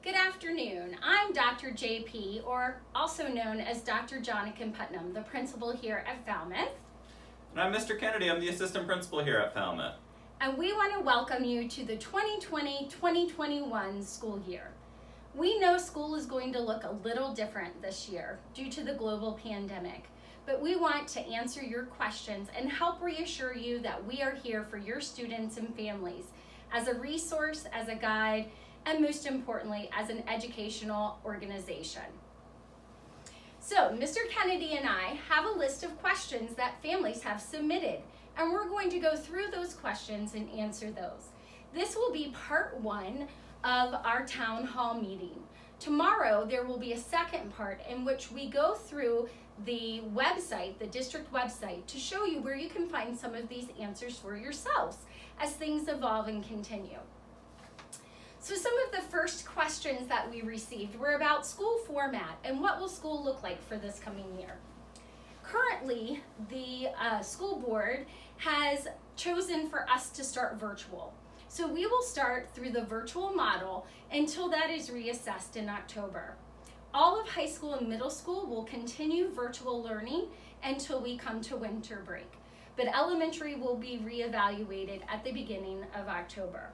Good afternoon. I'm Dr. JP, or also known as Dr. Jonathan Putnam, the principal here at Falmouth. And I'm Mr. Kennedy. I'm the assistant principal here at Falmouth. And we want to welcome you to the 2020-2021 school year. We know school is going to look a little different this year due to the global pandemic, but we want to answer your questions and help reassure you that we are here for your students and families as a resource, as a guide, and most importantly, as an educational organization. So, Mr. Kennedy and I have a list of questions that families have submitted, and we're going to go through those questions and answer those. This will be part one of our town hall meeting. Tomorrow, there will be a second part in which we go through the website, the district website, to show you where you can find some of these answers for yourselves as things evolve and continue. So some of the first questions that we received were about school format and what will school look like for this coming year. Currently, the school board has chosen for us to start virtual. So we will start through the virtual model until that is reassessed in October. All of high school and middle school will continue virtual learning until we come to winter break, but elementary will be reevaluated at the beginning of October.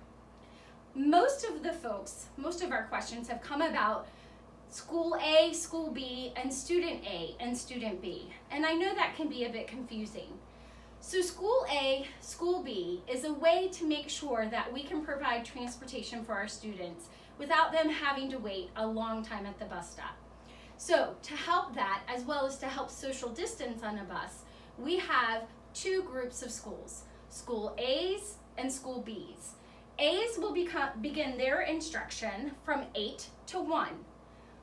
Most of our questions have come about School A, School B, and Student A and Student B. And I know that can be a bit confusing. So School A, School B is a way to make sure that we can provide transportation for our students without them having to wait a long time at the bus stop. So to help that, as well as to help social distance on a bus, we have two groups of schools, School A's and School B's. A's will begin their instruction from 8 to 1.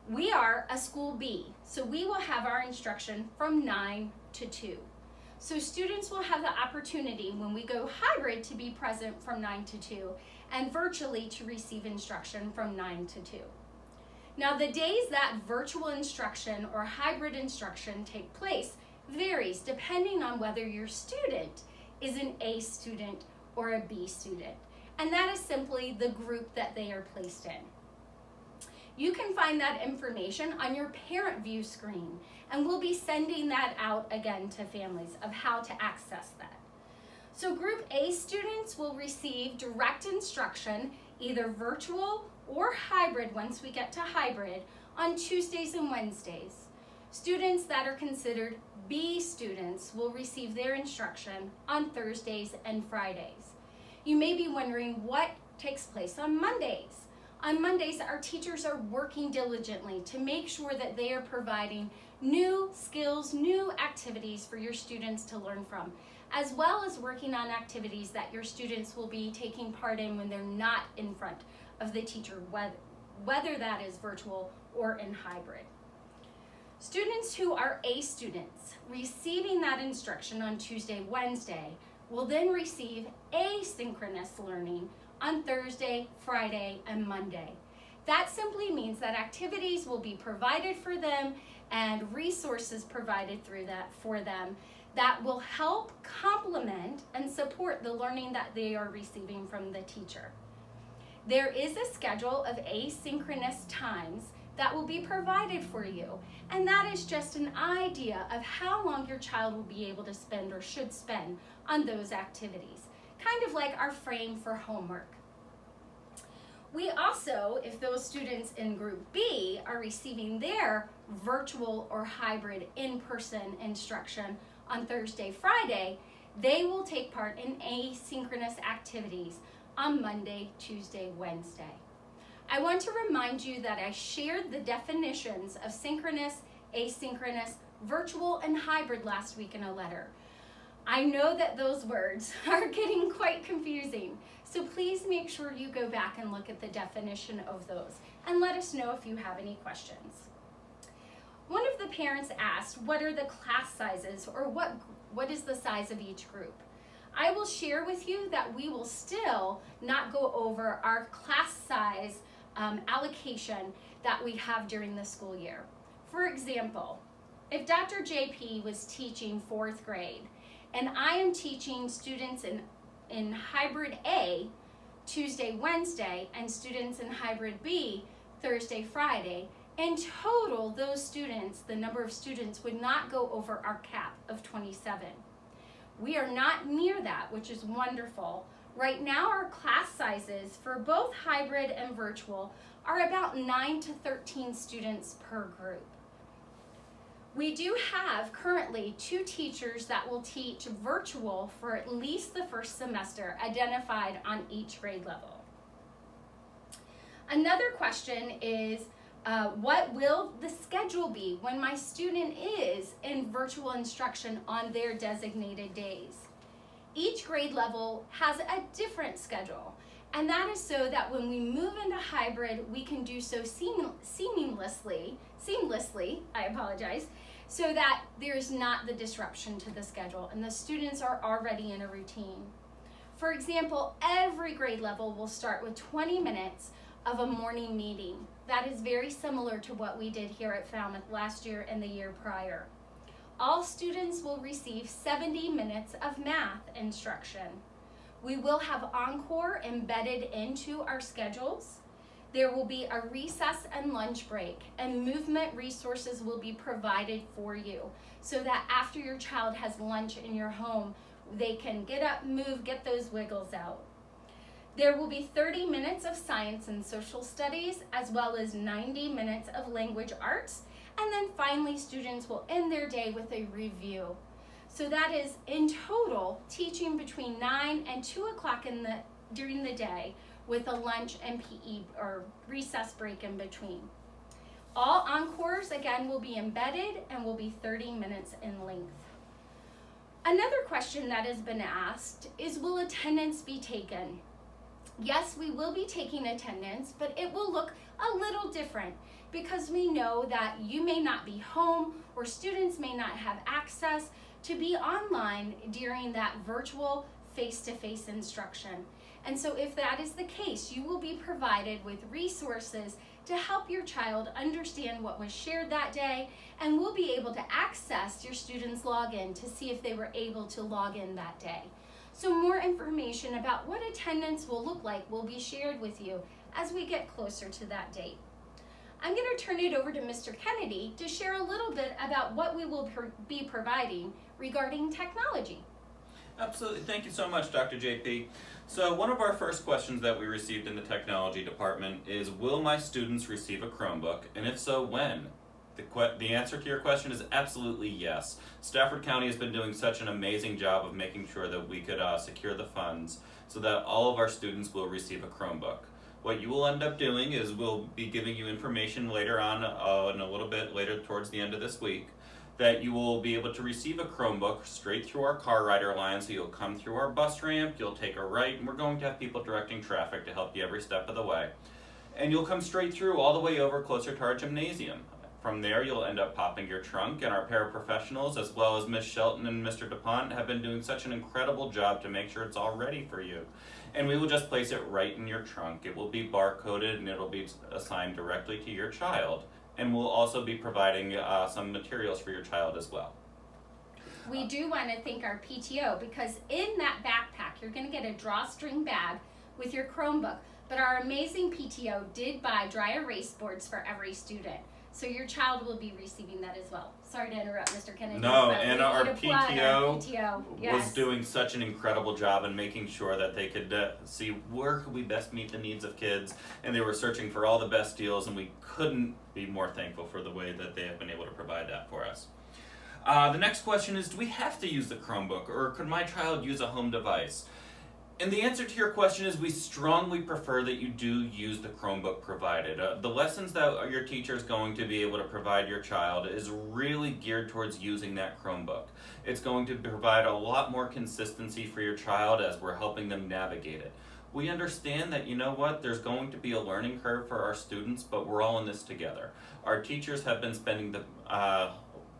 We are a School B, so we will have our instruction from 9 to 2. So students will have the opportunity when we go hybrid to be present from 9 to 2 and virtually to receive instruction from 9 to 2. Now the days that virtual instruction or hybrid instruction take place varies depending on whether your student is an A student or a B student. And that is simply the group that they are placed in. You can find that information on your parent view screen, and we'll be sending that out again to families of how to access that. So Group A students will receive direct instruction, either virtual or hybrid once we get to hybrid, on Tuesdays and Wednesdays. Students that are considered B students will receive their instruction on Thursdays and Fridays. You may be wondering what takes place on Mondays. On Mondays, our teachers are working diligently to make sure that they are providing new skills, new activities for your students to learn from, as well as working on activities that your students will be taking part in when they're not in front of the teacher, whether that is virtual or in hybrid. Students who are A students receiving that instruction on Tuesday, Wednesday, will then receive asynchronous learning on Thursday, Friday, and Monday. That simply means that activities will be provided for them and resources provided for them that will help complement and support the learning that they are receiving from the teacher. There is a schedule of asynchronous times that will be provided for you, and that is just an idea of how long your child will be able to spend or should spend on those activities, kind of like our frame for homework. We also, if those students in Group B are receiving their virtual or hybrid in-person instruction on Thursday, Friday, they will take part in asynchronous activities on Monday, Tuesday, Wednesday. I want to remind you that I shared the definitions of synchronous, asynchronous, virtual, and hybrid last week in a letter. I know that those words are getting quite confusing, so please make sure you go back and look at the definition of those and let us know if you have any questions. One of the parents asked, what are the class sizes, or what is the size of each group? I will share with you that we will still not go over our class size allocation that we have during the school year. For example, if Dr. JP was teaching 4th grade and I am teaching students in hybrid A Tuesday, Wednesday, and students in hybrid B Thursday, Friday. In total, those students, the number of students, would not go over our cap of 27. We are not near that, which is wonderful. Right now, our class sizes for both hybrid and virtual are about 9 to 13 students per group. We do have currently 2 teachers that will teach virtual for at least the first semester, identified on each grade level. Another question is, what will the schedule be when my student is in virtual instruction on their designated days? Each grade level has a different schedule, and that is so that when we move into hybrid, we can do so seamlessly, so that there is not the disruption to the schedule and the students are already in a routine. For example, every grade level will start with 20 minutes of a morning meeting. That is very similar to what we did here at Falmouth last year and the year prior. All students will receive 70 minutes of math instruction. We will have encore embedded into our schedules. There will be a recess and lunch break, and movement resources will be provided for you so that after your child has lunch in your home, they can get up, move, get those wiggles out. There will be 30 minutes of science and social studies, as well as 90 minutes of language arts. And then finally, students will end their day with a review. So that is in total teaching between 9 and 2 o'clock during the day, with a lunch and PE or recess break in between. All encores again will be embedded and will be 30 minutes in length. Another question that has been asked is, will attendance be taken? Yes, we will be taking attendance, but it will look a little different because we know that you may not be home or students may not have access to be online during that virtual face-to-face instruction. And so if that is the case, you will be provided with resources to help your child understand what was shared that day, and we'll be able to access your students' login to see if they were able to log in that day. So more information about what attendance will look like will be shared with you as we get closer to that date. I'm going to turn it over to Mr. Kennedy to share a little bit about what we will be providing regarding technology. Absolutely. Thank you so much, Dr. JP. So one of our first questions that we received in the technology department is, will my students receive a Chromebook? And if so, when? The answer to your question is absolutely yes. Stafford County has been doing such an amazing job of making sure that we could secure the funds so that all of our students will receive a Chromebook. What you will end up doing is we'll be giving you information later on, and a little bit later towards the end of this week, that you will be able to receive a Chromebook straight through our car rider line. So you'll come through our bus ramp, you'll take a right, and we're going to have people directing traffic to help you every step of the way. And you'll come straight through all the way over closer to our gymnasium. From there, you'll end up popping your trunk, and our paraprofessionals, as well as Ms. Shelton and Mr. DuPont, have been doing such an incredible job to make sure it's all ready for you. And we will just place it right in your trunk. It will be barcoded, and it'll be assigned directly to your child. And we'll also be providing some materials for your child as well. We do want to thank our PTO, because in that backpack, you're going to get a drawstring bag with your Chromebook. But our amazing PTO did buy dry erase boards for every student. So your child will be receiving that as well. Sorry to interrupt, Mr. Kennedy. No, and our PTO yes. was doing such an incredible job in making sure that they could see where could we best meet the needs of kids, and they were searching for all the best deals, and we couldn't be more thankful for the way that they have been able to provide that for us. The next question is, do we have to use the Chromebook, or could my child use a home device? And the answer to your question is, we strongly prefer that you do use the Chromebook provided. The lessons that your teacher is going to be able to provide your child is really geared towards using that Chromebook. It's going to provide a lot more consistency for your child as we're helping them navigate it. We understand that, you know what, there's going to be a learning curve for our students, but we're all in this together. Our teachers have been spending the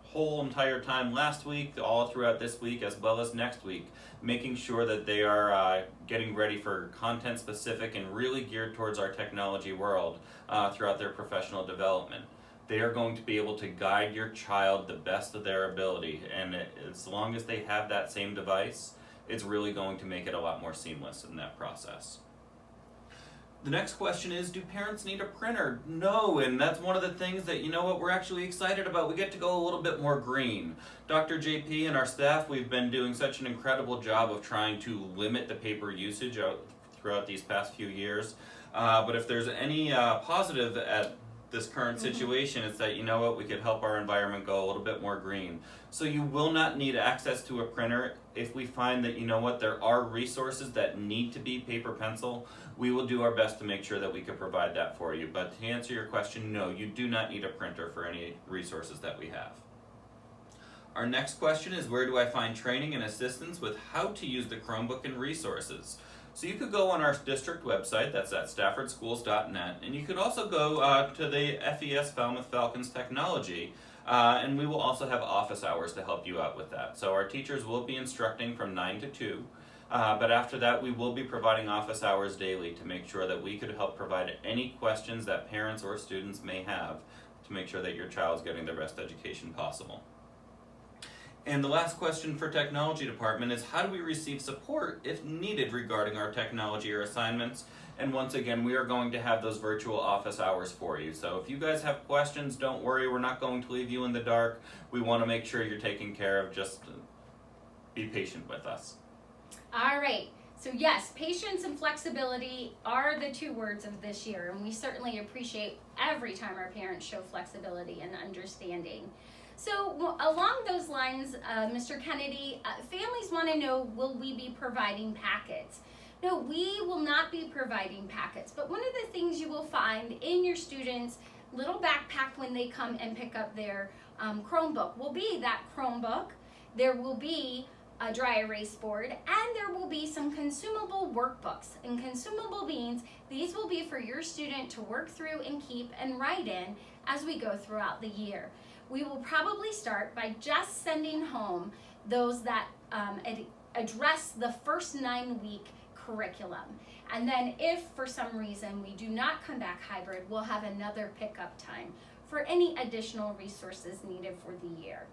whole entire time last week, all throughout this week, as well as next week, making sure that they are getting ready for content specific and really geared towards our technology world throughout their professional development. They are going to be able to guide your child the best of their ability, and as long as they have that same device, it's really going to make it a lot more seamless in that process. The next question is, do parents need a printer? No, and that's one of the things that, we're actually excited about. We get to go a little bit more green. Dr. JP and our staff, we've been doing such an incredible job of trying to limit the paper usage throughout these past few years. But if there's any positive at this current situation, it's that, we could help our environment go a little bit more green. So you will not need access to a printer. If we find that, there are resources that need to be paper pencil, we will do our best to make sure that we can provide that for you. But to answer your question, no, you do not need a printer for any resources that we have. Our next question is, where do I find training and assistance with how to use the Chromebook and resources? So you could go on our district website, that's at staffordschools.net, and you could also go to the FES Falmouth Falcons Technology, and we will also have office hours to help you out with that. So our teachers will be instructing from 9 to 2, but after that we will be providing office hours daily to make sure that we could help provide any questions that parents or students may have to make sure that your child's getting the best education possible. And the last question for technology department is, how do we receive support if needed regarding our technology or assignments? And once again, we are going to have those virtual office hours for you. So if you guys have questions, don't worry, we're not going to leave you in the dark. We want to make sure you're taken care of. Just be patient with us. All right. So yes, patience and flexibility are the 2 words of this year, and we certainly appreciate every time our parents show flexibility and understanding. So along those lines, Mr. Kennedy, families want to know, will we be providing packets? No, we will not be providing packets, but one of the things you will find in your students' little backpack when they come and pick up their Chromebook will be that Chromebook. There will be a dry erase board, and there will be some consumable workbooks. And consumable means these will be for your student to work through and keep and write in as we go throughout the year. We will probably start by just sending home those that address the first 9-week curriculum. And then if for some reason we do not come back hybrid, we'll have another pickup time for any additional resources needed for the year.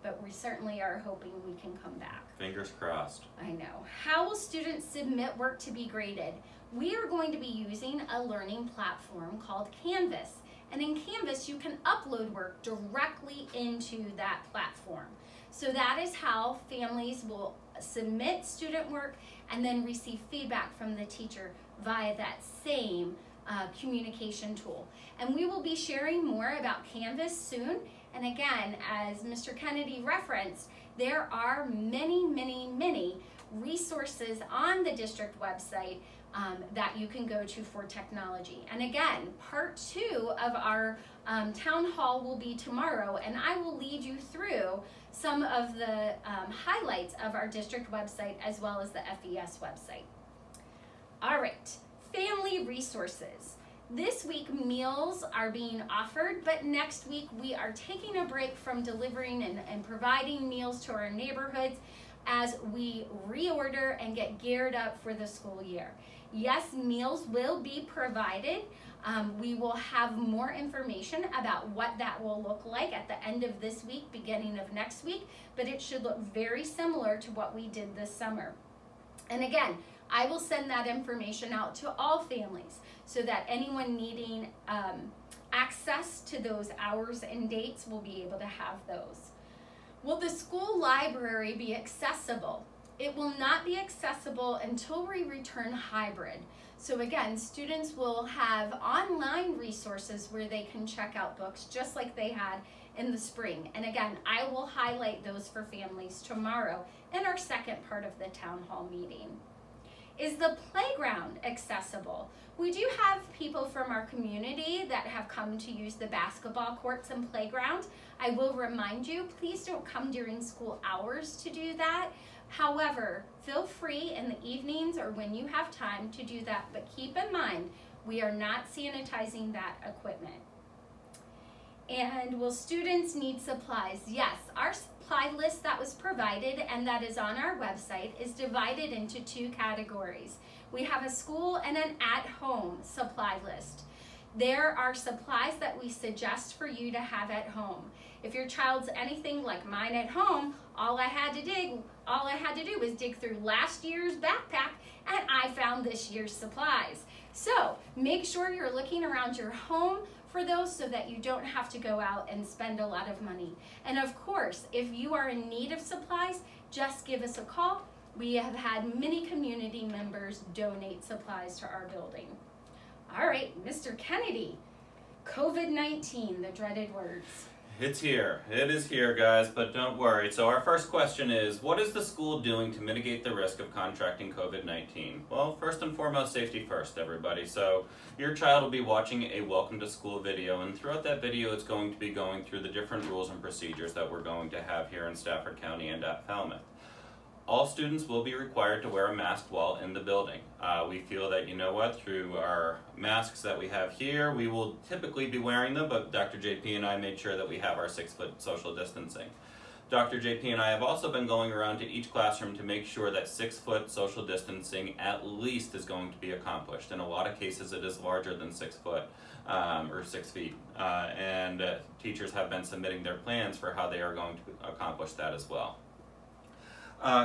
But we certainly are hoping we can come back. Fingers crossed. I know. How will students submit work to be graded? We are going to be using a learning platform called Canvas. And in Canvas, you can upload work directly into that platform. So that is how families will submit student work and then receive feedback from the teacher via that same communication tool. And we will be sharing more about Canvas soon. And again, as Mr. Kennedy referenced, there are many, many, many resources on the district website that you can go to for technology. And again, part 2 of our town hall will be tomorrow, and I will lead you through some of the highlights of our district website as well as the FES website. All right, family resources. This week, meals are being offered, but next week we are taking a break from delivering and providing meals to our neighborhoods as we reorder and get geared up for the school year. Yes, meals will be provided. We will have more information about what that will look like at the end of this week, beginning of next week, but it should look very similar to what we did this summer. And again, I will send that information out to all families so that anyone needing access to those hours and dates will be able to have those. Will the school library be accessible? It will not be accessible until we return hybrid. So again, students will have online resources where they can check out books just like they had in the spring. And again, I will highlight those for families tomorrow in our second part of the town hall meeting. Is the playground accessible? We do have people from our community that have come to use the basketball courts and playground. I will remind you, please don't come during school hours to do that. However, feel free in the evenings or when you have time to do that, but keep in mind, we are not sanitizing that equipment. And will students need supplies? Yes, our supply list that was provided and that is on our website is divided into 2 categories. We have a school and an at-home supply list. There are supplies that we suggest for you to have at home. If your child's anything like mine at home, all I had to do was dig through last year's backpack and I found this year's supplies. So Make sure you're looking around your home for those so that you don't have to go out and spend a lot of money. And of course, if you are in need of supplies, just give us a call. We have had many community members donate supplies to our building. All right, Mr. Kennedy, COVID-19, the dreaded words. It's here. It is here, guys, but don't worry. So our first question is, what is the school doing to mitigate the risk of contracting COVID-19? Well, first and foremost, safety first, everybody. So your child will be watching a welcome to school video, and throughout that video, it's going to be going through the different rules and procedures that we're going to have here in Stafford County and at Falmouth. All students will be required to wear a mask while in the building. We feel that, through our masks that we have here, we will typically be wearing them, but Dr. JP and I made sure that we have our 6-foot social distancing. Dr. JP and I have also been going around to each classroom to make sure that 6-foot social distancing at least is going to be accomplished. In a lot of cases, it is larger than 6 foot or 6 feet, and teachers have been submitting their plans for how they are going to accomplish that as well.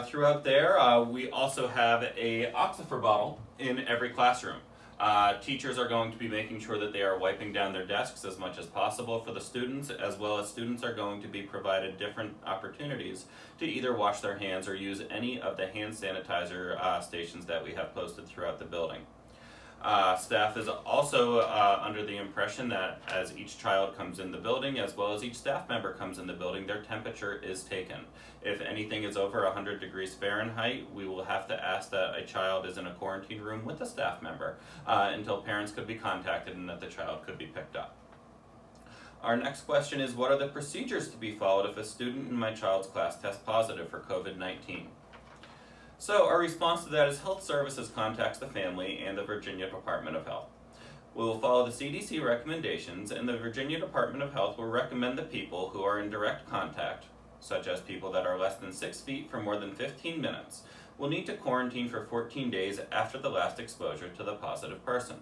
Throughout there, we also have a Oxifer bottle in every classroom. Teachers are going to be making sure that they are wiping down their desks as much as possible for the students, as well as students are going to be provided different opportunities to either wash their hands or use any of the hand sanitizer stations that we have posted throughout the building. Staff is also under the impression that as each child comes in the building, as well as each staff member comes in the building, their temperature is taken. If anything is over 100 degrees Fahrenheit, we will have to ask that a child is in a quarantine room with a staff member until parents could be contacted and that the child could be picked up. Our next question is, what are the procedures to be followed if a student in my child's class tests positive for COVID-19? So our response to that is Health Services contacts the family and the Virginia Department of Health. We will follow the CDC recommendations, and the Virginia Department of Health will recommend the people who are in direct contact, such as people that are less than 6 feet for more than 15 minutes, will need to quarantine for 14 days after the last exposure to the positive person.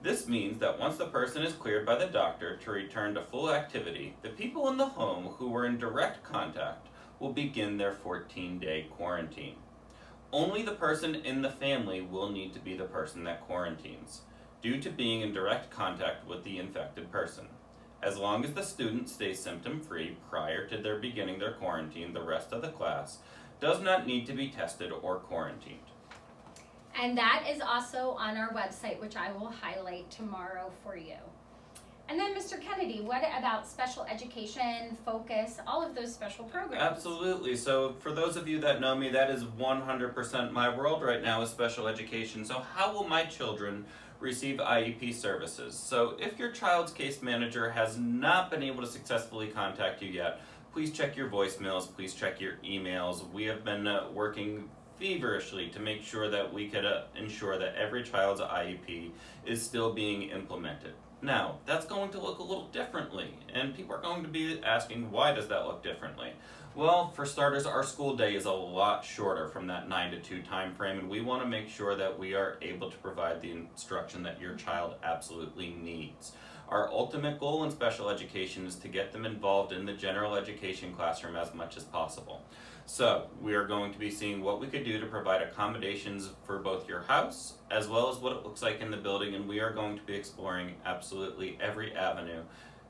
This means that once the person is cleared by the doctor to return to full activity, the people in the home who were in direct contact will begin their 14-day quarantine. Only the person in the family will need to be the person that quarantines, due to being in direct contact with the infected person. As long as the student stays symptom-free prior to their beginning their quarantine, the rest of the class does not need to be tested or quarantined. And that is also on our website, which I will highlight tomorrow for you. And then, Mr. Kennedy, what about special education, focus, all of those special programs? Absolutely. So for those of you that know me, that is 100% my world right now is special education. So how will my children receive IEP services? So if your child's case manager has not been able to successfully contact you yet, please check your voicemails, please check your emails. We have been working feverishly to make sure that we could ensure that every child's IEP is still being implemented. Now, that's going to look a little differently, and people are going to be asking, why does that look differently? Well, for starters, our school day is a lot shorter from that 9 to 2 time frame, and we want to make sure that we are able to provide the instruction that your child absolutely needs. Our ultimate goal in special education is to get them involved in the general education classroom as much as possible. So we are going to be seeing what we could do to provide accommodations for both your house as well as what it looks like in the building, and we are going to be exploring absolutely every avenue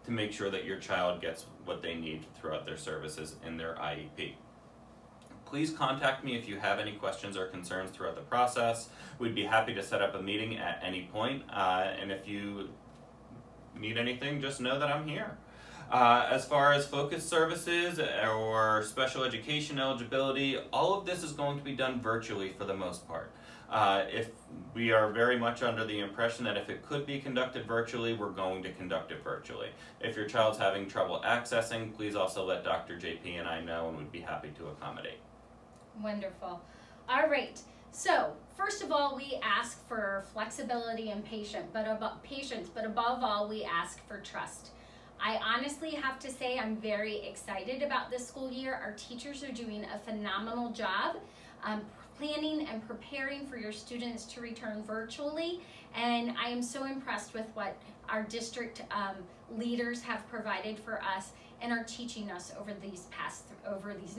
to make sure that your child gets what they need throughout their services in their IEP. Please contact me if you have any questions or concerns throughout the process. We'd be happy to set up a meeting at any point, and if you need anything, just know that I'm here. As far as focus services or special education eligibility, all of this is going to be done virtually for the most part. If we are very much under the impression that if it could be conducted virtually, we're going to conduct it virtually. If your child's having trouble accessing, please also let Dr. JP and I know, and we'd be happy to accommodate. Wonderful. All right. So, first of all, we ask for flexibility and patience, but above all, we ask for trust. I honestly have to say I'm very excited about this school year. Our teachers are doing a phenomenal job planning and preparing for your students to return virtually, and I am so impressed with what our district leaders have provided for us and are teaching us over these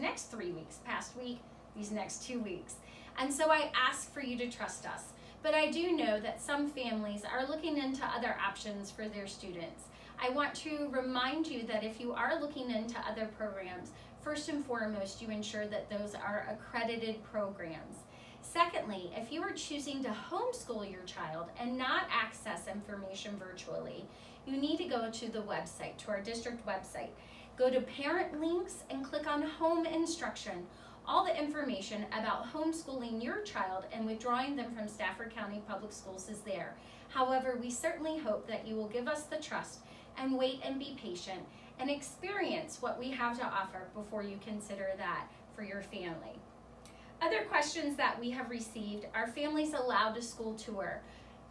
next 3 weeks, past week, these next 2 weeks. And so I ask for you to trust us, but I do know that some families are looking into other options for their students. I want to remind you that if you are looking into other programs, first and foremost, you ensure that those are accredited programs. Secondly, if you are choosing to homeschool your child and not access information virtually, you need to go to the website, to our district website. Go to Parent Links and click on Home Instruction. All the information about homeschooling your child and withdrawing them from Stafford County Public Schools is there. However, we certainly hope that you will give us the trust and wait and be patient and experience what we have to offer before you consider that for your family. Other questions that we have received are families allowed a school tour.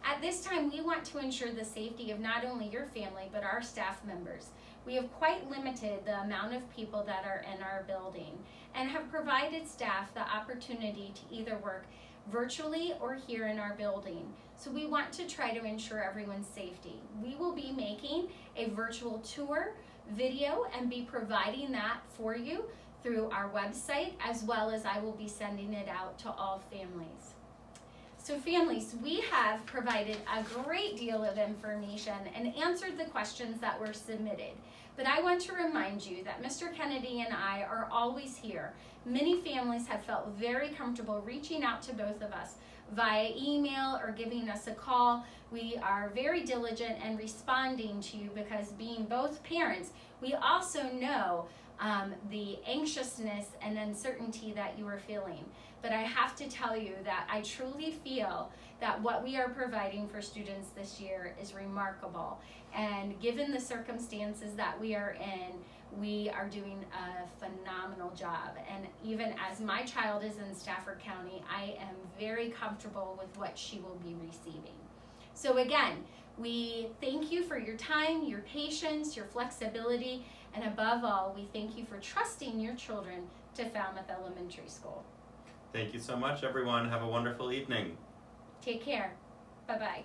At this time, we want to ensure the safety of not only your family, but our staff members. We have quite limited the amount of people that are in our building and have provided staff the opportunity to either work virtually or here in our building. So we want to try to ensure everyone's safety. We will be making a virtual tour video and be providing that for you through our website, as well as I will be sending it out to all families. So families, we have provided a great deal of information and answered the questions that were submitted. But I want to remind you that Mr. Kennedy and I are always here. Many families have felt very comfortable reaching out to both of us via email or giving us a call. We are very diligent and responding to you because being both parents, we also know the anxiousness and uncertainty that you are feeling. But I have to tell you that I truly feel that what we are providing for students this year is remarkable. And given the circumstances that we are in, we are doing a phenomenal job. And even as my child is in Stafford County, I am very comfortable with what she will be receiving. So again, we thank you for your time, your patience, your flexibility, and above all, we thank you for trusting your children to Falmouth Elementary School. Thank you so much, everyone. Have a wonderful evening. Take care. Bye-bye.